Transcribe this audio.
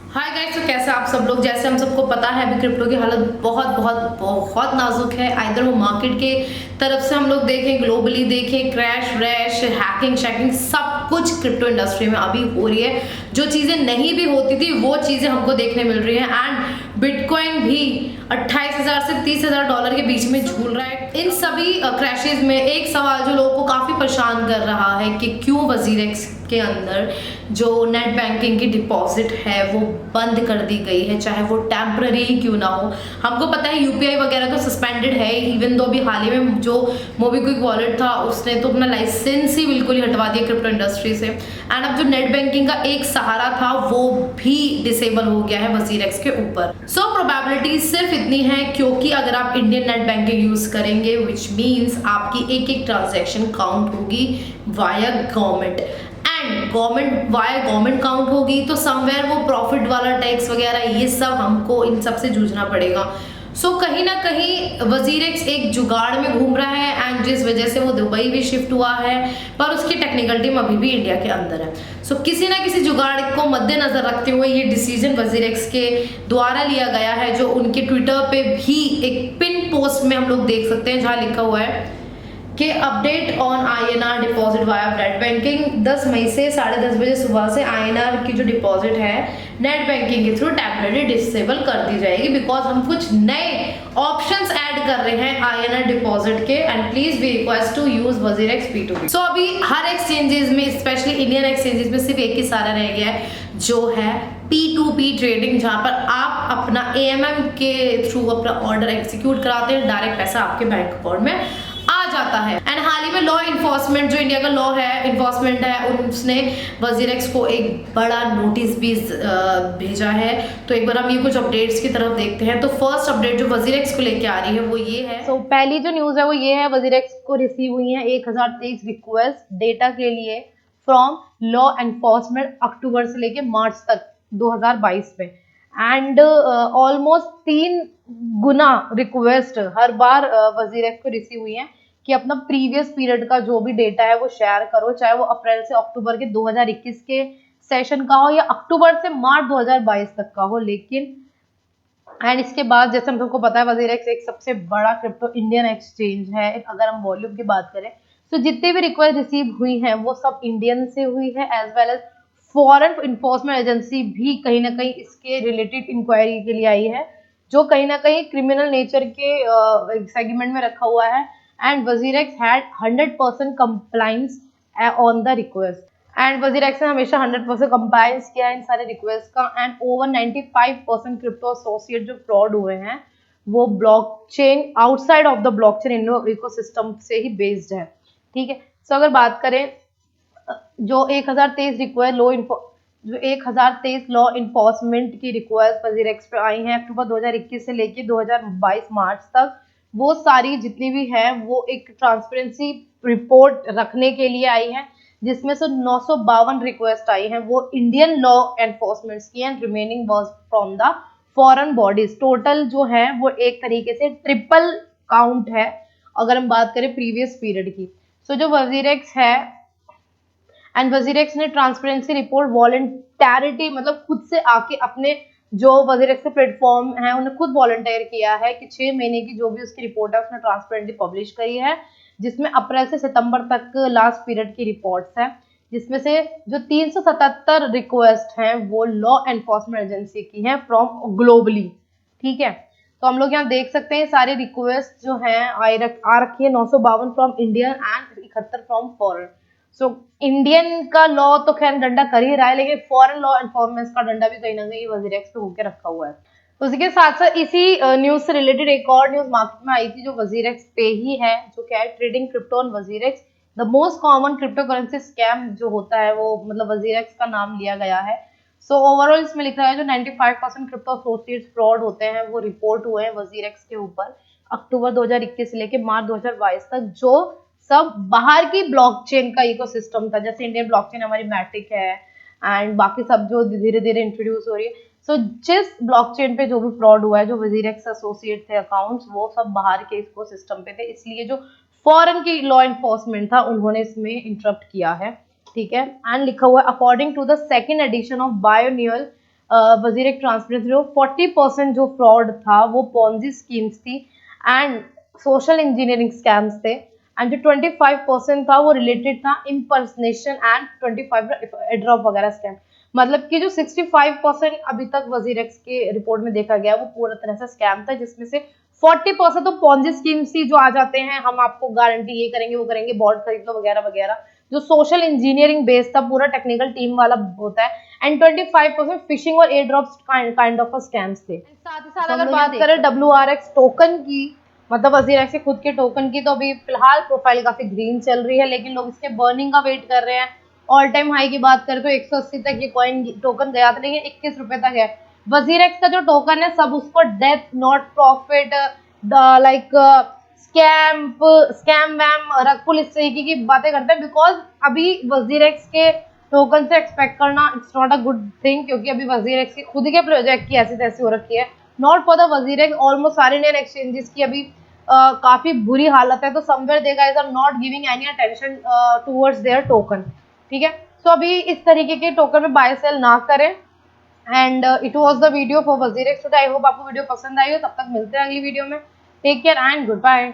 Hi guys, तो कैसे आप सब लोग। जैसे हम सबको पता है अभी क्रिप्टो की हालत बहुत बहुत बहुत नाजुक है। आइदर वो मार्केट के तरफ से हम लोग देखें, ग्लोबली देखें, क्रैश व्रैश, हैकिंग शैकिंग, सब कुछ क्रिप्टो इंडस्ट्री में अभी हो रही है। जो चीज़ें नहीं भी होती थी वो चीज़ें हमको देखने मिल रही हैं। एंड बिटकॉइन भी 28,000 से 30,000 डॉलर के बीच में झूल रहा है। इन सभी क्रैशेज में एक सवाल जो लोगों को काफ़ी परेशान कर रहा है कि क्यों वजीरेक्स के अंदर जो नेट बैंकिंग की डिपॉजिट है वो बंद कर दी गई है, चाहे वो टेम्पररी ही क्यों ना हो। हमको पता है यूपीआई वगैरह तो सस्पेंडेड है, इवन दो अभी हाल ही में जो मोबीक्विक वॉलेट था उसने तो अपना लाइसेंस ही बिल्कुल ही हटवा दिया क्रिप्टो इंडस्ट्री से। एंड अब जो नेट बैंकिंग का एक सहारा था वो भी डिसेबल हो गया है वजीरेक्स के ऊपर। सो प्रोबेबिलिटी सिर्फ इतनी है क्योंकि अगर आप इंडियन नेट बैंकिंग यूज करेंगे विच मीन्स आपकी एक एक ट्रांजेक्शन काउंट होगी via government, and government count होगी तो समवेयर वो प्रॉफिट वाला टैक्स वगैरह ये सब हमको इन सब से जूझना पड़ेगा। सो कहीं ना कहीं वजीरेक्स एक जुगाड़ में घूम रहा है एंड जिस वजह से वो दुबई भी शिफ्ट हुआ है, पर उसकी टेक्निकल टीम अभी भी इंडिया के अंदर है। सो किसी ना किसी जुगाड़ को मद्देनजर रखते हुए ये डिसीजन वजीरेक्स के द्वारा लिया गया है, जो उनके ट्विटर पे भी एक पिन पोस्ट में हम लोग देख सकते हैं जहाँ लिखा हुआ है कि update on INR deposit via net banking. 10 मई से 10:30 बजे सुबह से आईएनआर की जो डिपॉजिट है नेट बैंकिंग के थ्रू टेम्परेरी डिसेबल कर दी जाएगी बिकॉज हम कुछ नए ऑप्शंस ऐड कर रहे हैं आईएनआर डिपॉजिट के। And please we request to use WazirX P2P। So अभी हर एक्सचेंजेस में, स्पेशली इंडियन एक्सचेंजेस में, सिर्फ एक ही सारा रह गया है जो है P2P ट्रेडिंग, जहां पर आप अपना AMM के थ्रू अपना ऑर्डर एग्जीक्यूट कराते हैं, डायरेक्ट पैसा आपके बैंक अकाउंट में आ जाता है। एंड हाल ही में लॉ इन्फोर्समेंट, जो इंडिया का लॉ है इन्फोर्समेंट है, उसने वजीरेक्स को एक बड़ा नोटिस भी भेजा है। तो एक बार हम ये कुछ अपडेट्स की तरफ देखते हैं। तो फर्स्ट अपडेट जो वजीरेक्स को लेके आ रही है वो ये है। तो पहली जो न्यूज है वो ये है, वजीरेक्स को रिसीव हुई है 1023 रिक्वेस्ट डेटा के लिए फ्रॉम लॉ एनफोर्समेंट अक्टूबर से लेके मार्च तक 2022 में। And almost 3 Guna request her bar WazirX को रिसीव हुई है कि अपना प्रीवियस पीरियड का जो भी डेटा है वो शेयर करो, चाहे वो अप्रैल से अक्टूबर के 2021 के सेशन का हो या अक्टूबर से मार्च 2022 तक का हो। लेकिन एंड इसके बाद जैसे हम सबको पता है वजीरेक्स एक सबसे बड़ा क्रिप्टो इंडियन एक्सचेंज है। अगर हम वॉल्यूम की बात करें तो जितने भी रिक्वेस्ट रिसीव हुई हैं वो सब इंडियन से हुई है, as well as foreign enforcement agency भी कहीं ना कहीं इसके रिलेटेड इंक्वायरी के लिए आई है, जो कहीं ना कहीं क्रिमिनल नेचर के सेगमेंट में रखा हुआ है। And WazirX had 100% compliance on the request. And WazirX ने हमेशा 100% कंप्लायंस किया है इन सारे रिक्वेस्ट का। एंड ओवर 95% क्रिप्टो एसोसिएट जो फ्रॉड हुए हैं वो blockchain outside of the blockchain ecosystem से ही बेस्ड है। ठीक है, सो अगर बात करें जो 1023 रिक्वेस्ट जो 1023 लॉ इन्फोर्समेंट की रिक्वेस्ट वजीरेक्स पे आई हैं अक्टूबर 2021 से लेके 2022 मार्च तक, वो सारी जितनी भी है वो एक ट्रांसपेरेंसी रिपोर्ट रखने के लिए आई है, जिसमें से 952 रिक्वेस्ट आई हैं वो इंडियन लॉ एनफोर्समेंट की and remaining was from the foreign bodies. Total जो है वो एक तरीके से ट्रिपल काउंट है अगर हम बात करें प्रीवियस पीरियड की। सो जो वजीरेक्स है एंड वजीरेक्स ने ट्रांसपेरेंसी रिपोर्ट वॉलंटैरिटी मतलब खुद से आके अपने जो वजीरेक्स के प्लेटफॉर्म है उन्हें खुद वॉलंटियर किया है कि 6 महीने की जो भी उसकी रिपोर्ट है उसने ट्रांसपेरेंटली पब्लिश करी है, जिसमें अप्रैल से सितंबर तक लास्ट पीरियड की रिपोर्ट्स हैं, जिसमें से जो 377 रिक्वेस्ट हैं वो लॉ एनफोर्समेंट एजेंसी की हैं फ्रॉम ग्लोबली। ठीक है, तो हम लोग यहाँ देख सकते हैं सारे रिक्वेस्ट जो हैं आ रखी है 952 from Indian and 71 from foreign. So Indian का लॉ तो खैर डंडा कर ही रहा है, लेकिन फॉरेन लॉ एनफोर्समेंट का डंडा भी कहीं ना कहीं वजीरेक्स पे होकर रखा हुआ है। उसके साथ साथ इसी न्यूज से रिलेटेड एक और न्यूज मार्केट में आई थी जो वजीरेक्स पे ही है, जो क्या है trading crypto on WazirX. The most common crypto currency scam जो होता है वो मतलब वजीरेक्स का नाम लिया गया है। सो ओवरऑल इसमें लिखा है जो 95% क्रिप्टो एसोसिएट्स फ्रॉड होते हैं वो रिपोर्ट हुए हैं वजीरेक्स के ऊपर अक्टूबर 2021 से लेकर मार्च 2022 तक, जो सब बाहर की ब्लॉकचेन का इकोसिस्टम था। जैसे इंडियन ब्लॉकचेन हमारी मैट्रिक है एंड बाकी सब जो धीरे धीरे इंट्रोड्यूस हो रही है। सो जिस ब्लॉकचेन पे जो भी फ्रॉड हुआ है, जो वजीरेक्स एसोसिएट थे अकाउंट्स, वो सब बाहर के इकोसिस्टम पे थे, इसलिए जो फॉरेन की लॉ एनफोर्समेंट था उन्होंने इसमें इंटरप्ट किया है। ठीक है, एंड लिखा हुआ है according to the second edition of biannual WazirX transparency 40% जो फ्रॉड था वो पॉन्जी स्कीम्स थी एंड सोशल इंजीनियरिंग स्कैम्स थे, एंड जो 25% था वो रिलेटेड था इम्पर्सनेशन एंड 25 एड्रॉप वगैरह स्कैम। मतलब कि जो 65% अभी तक वजीरेक्स के रिपोर्ट में देखा गया वो पूरा तरह से स्कैम था, जिसमें से 40% तो पॉन्जी स्कीम्स थी जो आ जाते हैं हम आपको गारंटी ये करेंगे वो करेंगे बॉन्ड खरीद लो वगैरह वगैरह, जो सोशल इंजीनियरिंग बेस्ड था पूरा टेक्निकल टीम वाला होता है, एंड 25% फिशिंग और air drops kind of scams थे। साथ ही साथ अगर बात करें WRX टोकन की, मतलब वजीरेक्स के खुद के टोकन की, तो अभी फिलहाल प्रोफाइल काफी ग्रीन चल रही है, लेकिन लोग इसके बर्निंग का वेट कर रहे हैं। ऑल टाइम हाई की बात करें तो 180 तक ये कॉइन टोकन गया था, लेकिन 21 रुपए तक है। वजीरेक्स का जो टोकन है सब उसको death not profit like scam वैम रग पुल इस तरीके की बातें करते हैं, बिकॉज अभी वजीरेक्स के टोकन से एक्सपेक्ट करना it's not a good thing, क्योंकि अभी वजीरेक्स की खुद के प्रोजेक्ट की ऐसी तैसी हो रखी है। Not for the WazirX, almost सारे इंडियन एक्सचेंजेस की अभी काफी बुरी हालत है, तो somewhere they guys are not giving any attention towards their token. ठीक है, तो अभी इस तरीके के टोकन में बाय सेल ना करें। And it was the video for WazirX today. I hope आपको वीडियो पसंद आई हो। तब तक मिलते हैं अगली वीडियो में। Take care and good bye.